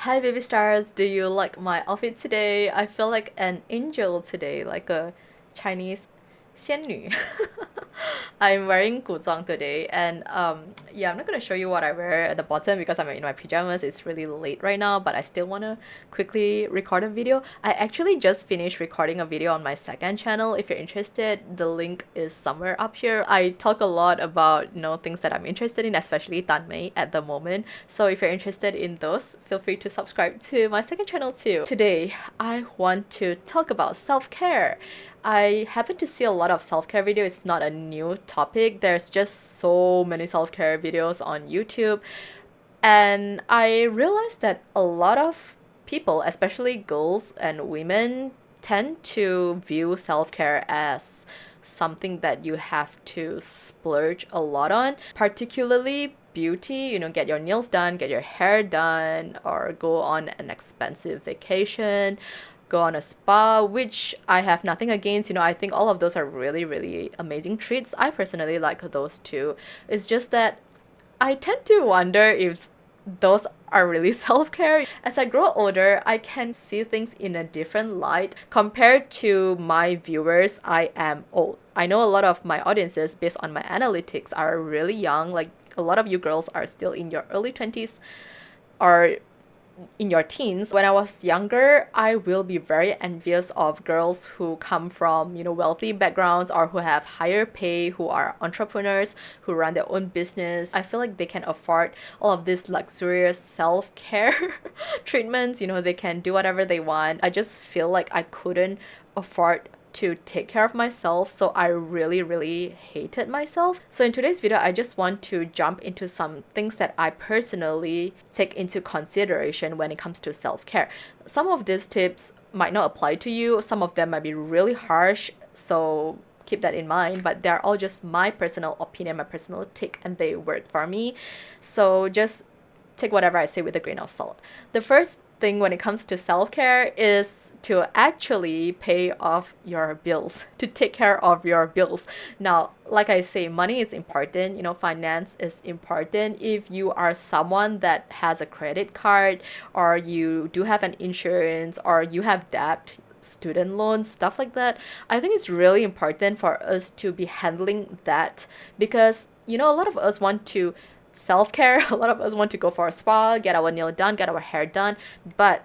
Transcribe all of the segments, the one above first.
Hi baby stars, do you like my outfit today? I feel like an angel today, like a Chinese 仙女. I'm wearing 古装 today, and yeah, I'm not gonna show you what I wear at the bottom because I'm in my pajamas. It's really late right now, but I still wanna quickly record a video. I actually just finished recording a video on my second channel. If you're interested, the link is somewhere up here. I talk a lot about things that I'm interested in, especially Tanmei at the moment. So if you're interested in those, feel free to subscribe to my second channel too. Today, I want to talk about self-care. I happen to see a lot of self-care video. It's not a new topic. There's just so many self-care videos on YouTube. And I realized that a lot of people, especially girls and women, tend to view self-care as something that you have to splurge a lot on, particularly beauty, get your nails done, get your hair done, or go on an expensive vacation, go on a spa, which I have nothing against. I think all of those are really, really amazing treats. I personally like those too. It's just that I tend to wonder if those are really self-care. As I grow older, I can see things in a different light. Compared to my viewers, I am old. I know a lot of my audiences, based on my analytics, are really young. Like a lot of you girls are still in your early 20s or in your teens. When I was younger, I will be very envious of girls who come from, wealthy backgrounds or who have higher pay, who are entrepreneurs, who run their own business. I feel like they can afford all of these luxurious self-care treatments. They can do whatever they want. I just feel like I couldn't afford to take care of myself, so I really, really hated myself. So in today's video, I just want to jump into some things that I personally take into consideration when it comes to self-care. Some of these tips might not apply to you, some of them might be really harsh, so keep that in mind, but they're all just my personal opinion, my personal take, and they work for me. So just take whatever I say with a grain of salt. The first thing when it comes to self-care is to actually pay off your bills, to take care of your bills. Now, like I say, money is important, finance is important. If you are someone that has a credit card, or you do have an insurance, or you have debt, student loans, stuff like that, I think it's really important for us to be handling that, because a lot of us want to self-care. A lot of us want to go for a spa, get our nail done, get our hair done, but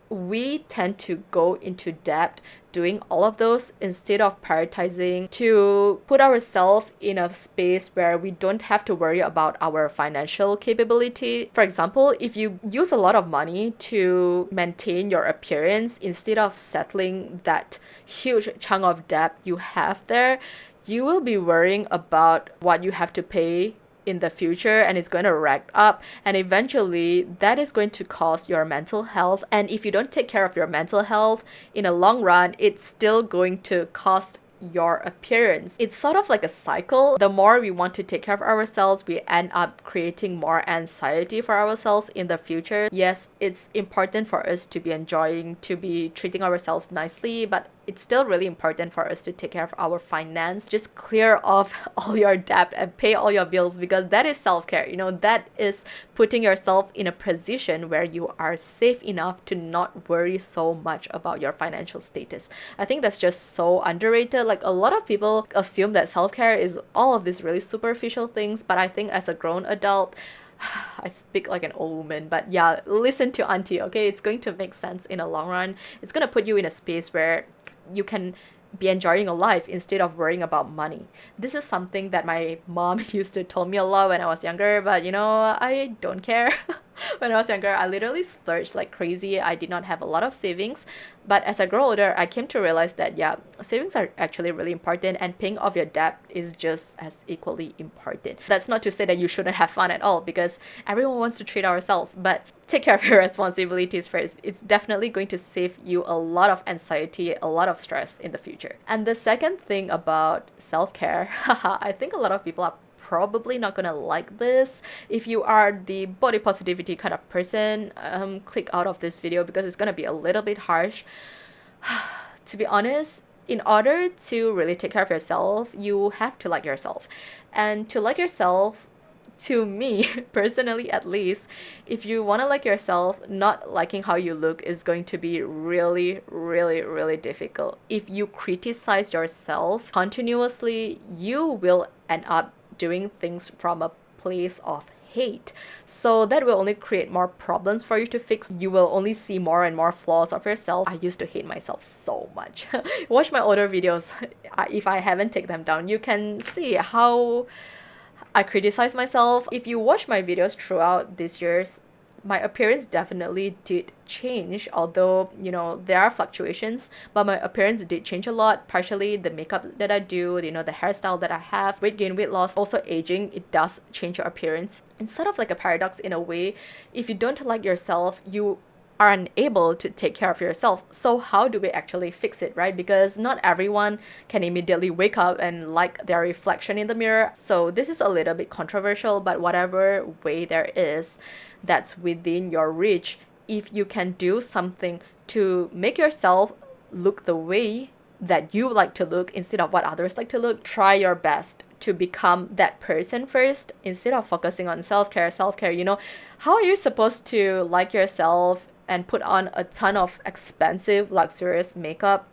we tend to go into debt doing all of those instead of prioritizing to put ourselves in a space where we don't have to worry about our financial capability. For example, if you use a lot of money to maintain your appearance instead of settling that huge chunk of debt you have there, you will be worrying about what you have to pay in the future, and it's going to rack up, and eventually that is going to cost your mental health. And if you don't take care of your mental health in a long run, it's still going to cost your appearance. It's sort of like a cycle. The more we want to take care of ourselves, we end up creating more anxiety for ourselves in the future. Yes, it's important for us to be enjoying, to be treating ourselves nicely, but it's still really important for us to take care of our finance. Just clear off all your debt and pay all your bills, because that is self-care. That is putting yourself in a position where you are safe enough to not worry so much about your financial status. I think that's just so underrated. Like, a lot of people assume that self-care is all of these really superficial things, but I think as a grown adult, I speak like an old woman, but yeah, listen to auntie, okay? It's going to make sense in the long run. It's going to put you in a space where you can be enjoying your life instead of worrying about money. This is something that my mom used to tell me a lot when I was younger, but I don't care. When I was younger, I literally splurged like crazy. I did not have a lot of savings. But as I grow older, I came to realize that, yeah, savings are actually really important, and paying off your debt is just as equally important. That's not to say that you shouldn't have fun at all, because everyone wants to treat ourselves, but take care of your responsibilities first. It's definitely going to save you a lot of anxiety, a lot of stress in the future. And the second thing about self-care, I think a lot of people are probably not gonna like this. If you are the body positivity kind of person, click out of this video, because it's gonna be a little bit harsh. To be honest, in order to really take care of yourself, you have to like yourself. And to like yourself to me, personally at least, if you want to like yourself, not liking how you look is going to be really, really, really difficult. If you criticize yourself continuously, you will end up doing things from a place of hate. So that will only create more problems for you to fix. You will only see more and more flaws of yourself. I used to hate myself so much. Watch my older videos. If I haven't taken them down, you can see how I criticize myself. If you watch my videos throughout these years, my appearance definitely did change, although, there are fluctuations, but my appearance did change a lot. Partially the makeup that I do, the hairstyle that I have, weight gain, weight loss, also aging, it does change your appearance. It's sort of like a paradox in a way. If you don't like yourself, you are unable to take care of yourself. So how do we actually fix it, right? Because not everyone can immediately wake up and like their reflection in the mirror. So this is a little bit controversial, but whatever way there is that's within your reach, if you can do something to make yourself look the way that you like to look instead of what others like to look, try your best to become that person first instead of focusing on self-care. How are you supposed to like yourself and put on a ton of expensive, luxurious makeup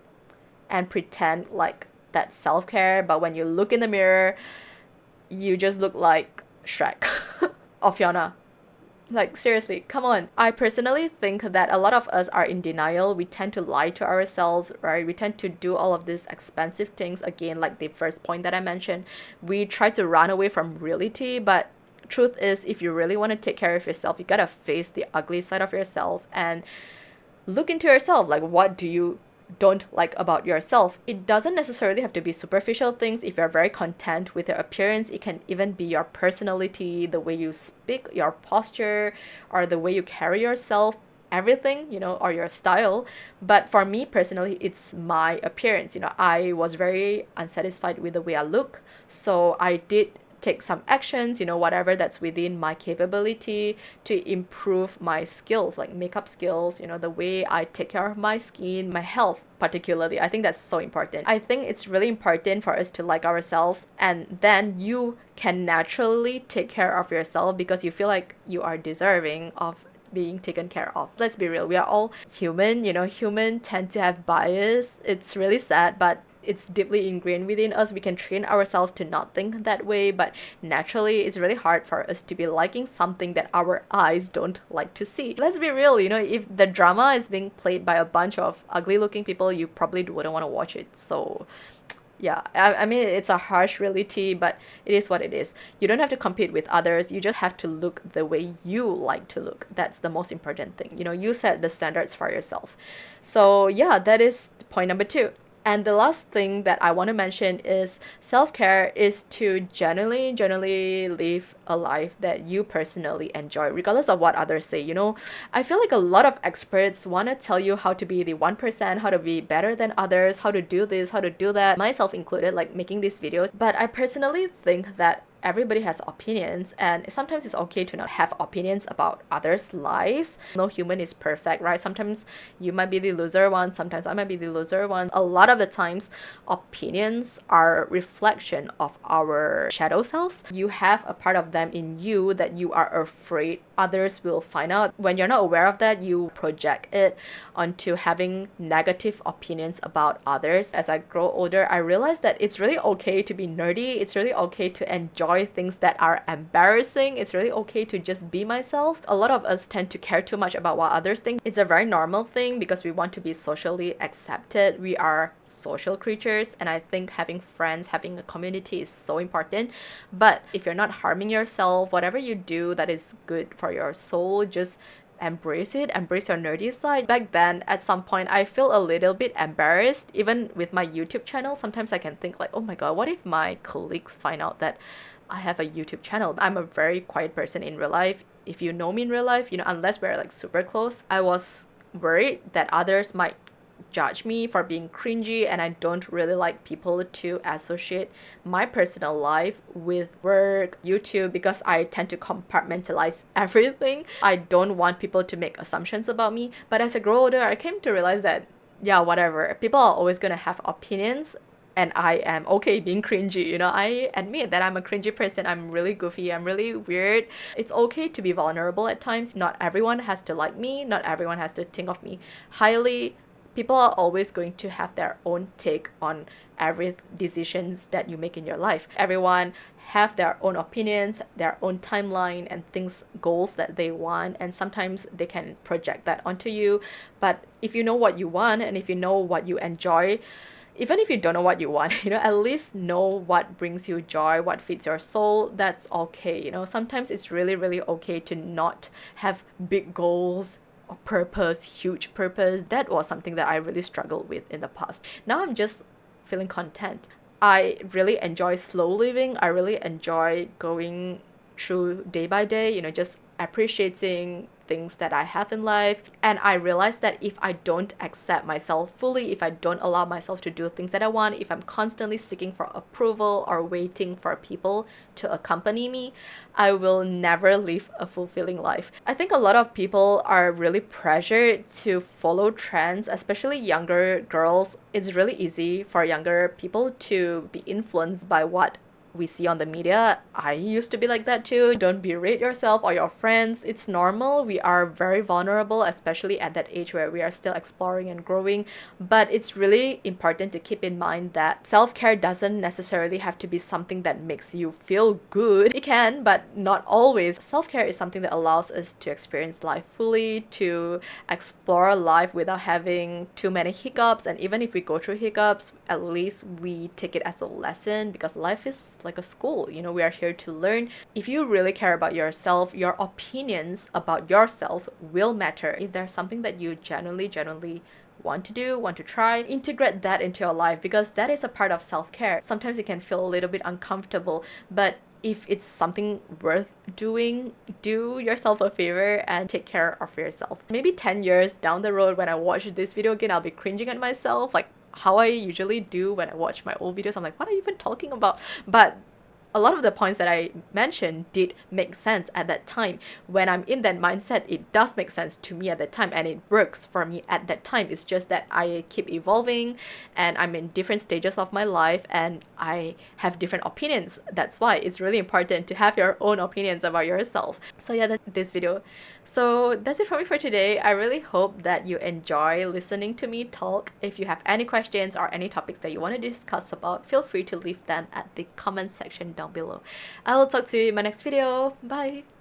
and pretend like that's self-care, but when you look in the mirror, you just look like Shrek or Fiona? Like, seriously, come on. I personally think that a lot of us are in denial. We tend to lie to ourselves, right? We tend to do all of these expensive things. Again, like the first point that I mentioned, we try to run away from reality, but truth is, if you really want to take care of yourself, you gotta face the ugly side of yourself and look into yourself. Like, what do you don't like about yourself? It doesn't necessarily have to be superficial things. If you're very content with your appearance, it can even be your personality, the way you speak, your posture, or the way you carry yourself, everything, or your style. But for me personally, it's my appearance. I was very unsatisfied with the way I look, so I did take some actions, whatever that's within my capability to improve my skills, like makeup skills, the way I take care of my skin, my health particularly. I think that's so important. I think it's really important for us to like ourselves, and then you can naturally take care of yourself because you feel like you are deserving of being taken care of. Let's be real, we are all human. Human tend to have bias. It's really sad, but it's deeply ingrained within us. We can train ourselves to not think that way, but naturally it's really hard for us to be liking something that our eyes don't like to see. Let's be real, if the drama is being played by a bunch of ugly looking people, you probably wouldn't want to watch it. So yeah, I mean, it's a harsh reality, but it is what it is. You don't have to compete with others. You just have to look the way you like to look. That's the most important thing. You set the standards for yourself. So yeah, that is point number 2. And the last thing that I want to mention is self-care is to generally live a life that you personally enjoy, regardless of what others say. I feel like a lot of experts want to tell you how to be the 1%, how to be better than others, how to do this, how to do that, myself included, like making this video. But I personally think that everybody has opinions, and sometimes it's okay to not have opinions about others' lives. No human is perfect, right? Sometimes you might be the loser one, sometimes I might be the loser one. A lot of the times, opinions are reflection of our shadow selves. You have a part of them in you that you are afraid others will find out. When you're not aware of that, you project it onto having negative opinions about others. As I grow older, I realized that it's really okay to be nerdy. It's really okay to enjoy things that are embarrassing. It's really okay to just be myself. A lot of us tend to care too much about what others think. It's a very normal thing because we want to be socially accepted. We are social creatures, and I think having friends, having a community is so important. But if you're not harming yourself, whatever you do that is good for your soul, just embrace it. Embrace your nerdy side. Back then, at some point, I feel a little bit embarrassed. Even with my YouTube channel, sometimes I can think like, oh my god, what if my colleagues find out that I have a YouTube channel? I'm a very quiet person in real life. If you know me in real life, unless we're like super close, I was worried that others might judge me for being cringy, and I don't really like people to associate my personal life with work, YouTube, because I tend to compartmentalize everything. I don't want people to make assumptions about me. But as I grow older, I came to realize that, yeah, whatever. People are always going to have opinions, and I am okay being cringy. You know, I admit that I'm a cringy person. I'm really goofy. I'm really weird. It's okay to be vulnerable at times. Not everyone has to like me. Not everyone has to think of me highly. People are always going to have their own take on every decisions that you make in your life. Everyone have their own opinions, their own timeline and things, goals that they want, and sometimes they can project that onto you. But if you know what you want and if you know what you enjoy, even if you don't know what you want, you know, at least know what brings you joy, what feeds your soul. That's okay. You know, sometimes it's really, really okay to not have big goals or purpose, huge purpose. That was something that I really struggled with in the past. Now I'm just feeling content. I really enjoy slow living. I really enjoy going through day by day, you know, just appreciating things that I have in life. And I realized that if I don't accept myself fully, if I don't allow myself to do things that I want, if I'm constantly seeking for approval or waiting for people to accompany me, I will never live a fulfilling life. I think a lot of people are really pressured to follow trends, especially younger girls. It's really easy for younger people to be influenced by what we see on the media. I used to be like that too. Don't berate yourself or your friends. It's normal. We are very vulnerable, especially at that age where we are still exploring and growing. But it's really important to keep in mind that self-care doesn't necessarily have to be something that makes you feel good. It can, but not always. Self-care is something that allows us to experience life fully, to explore life without having too many hiccups. And even if we go through hiccups, at least we take it as a lesson, because life is like a school. You know, we are here to learn. If you really care about yourself, your opinions about yourself will matter. If there's something that you genuinely want to do, want to try, integrate that into your life, because that is a part of self-care. Sometimes it can feel a little bit uncomfortable, but if it's something worth doing, do yourself a favor and take care of yourself. Maybe 10 years down the road, when I watch this video again, I'll be cringing at myself, like how I usually do when I watch my old videos. I'm like, what are you even talking about? But a lot of the points that I mentioned did make sense at that time. When I'm in that mindset, it does make sense to me at that time, and it works for me at that time. It's just that I keep evolving and I'm in different stages of my life and I have different opinions. That's why it's really important to have your own opinions about yourself. So yeah, that's this video. So that's it for me for today. I really hope that you enjoy listening to me talk. If you have any questions or any topics that you want to discuss about, feel free to leave them at the comment section down below. I will talk to you in my next video. Bye!